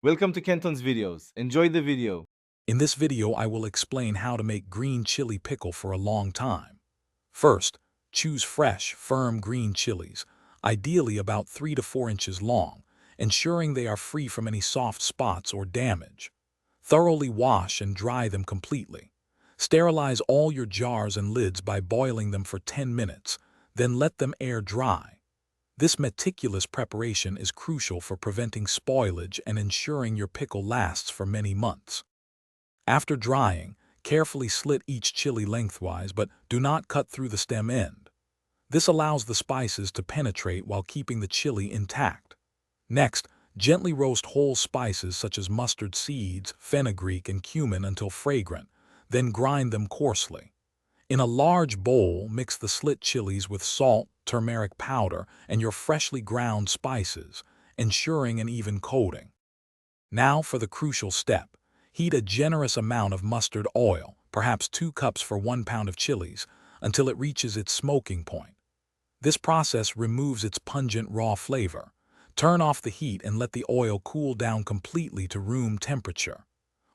Welcome to Kenton's videos. Enjoy the video. In this video, I will explain how to make green chili pickle for a long time. First, choose fresh, firm green chilies, ideally about 3 to 4 inches long, ensuring they are free from any soft spots or damage. Thoroughly wash and dry them completely. Sterilize all your jars and lids by boiling them for 10 minutes, then let them air dry. This meticulous preparation is crucial for preventing spoilage and ensuring your pickle lasts for many months. After drying, carefully slit each chili lengthwise, but do not cut through the stem end. This allows the spices to penetrate while keeping the chili intact. Next, gently roast whole spices such as mustard seeds, fenugreek, and cumin until fragrant, then grind them coarsely. In a large bowl, mix the slit chilies with salt, turmeric powder, and your freshly ground spices, ensuring an even coating. Now for the crucial step. Heat a generous amount of mustard oil, perhaps 2 cups for 1 pound of chilies, until it reaches its smoking point. This process removes its pungent raw flavor. Turn off the heat and let the oil cool down completely to room temperature.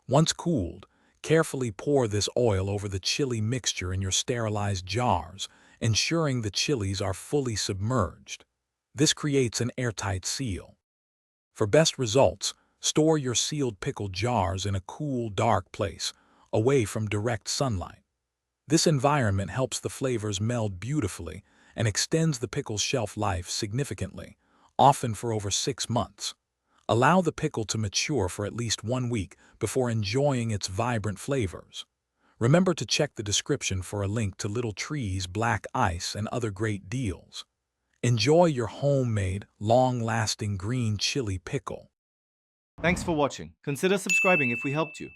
Once cooled, carefully pour this oil over the chili mixture in your sterilized jars, ensuring the chilies are fully submerged. This creates an airtight seal. For best results, store your sealed pickle jars in a cool, dark place, away from direct sunlight. This environment helps the flavors meld beautifully and extends the pickle's shelf life significantly, often for over 6 months. Allow the pickle to mature for at least 1 week before enjoying its vibrant flavors. Remember to check the description for a link to Little Tree's black ice and other great deals. Enjoy your homemade, long-lasting green chili pickle. Thanks for watching. Consider subscribing if we helped you.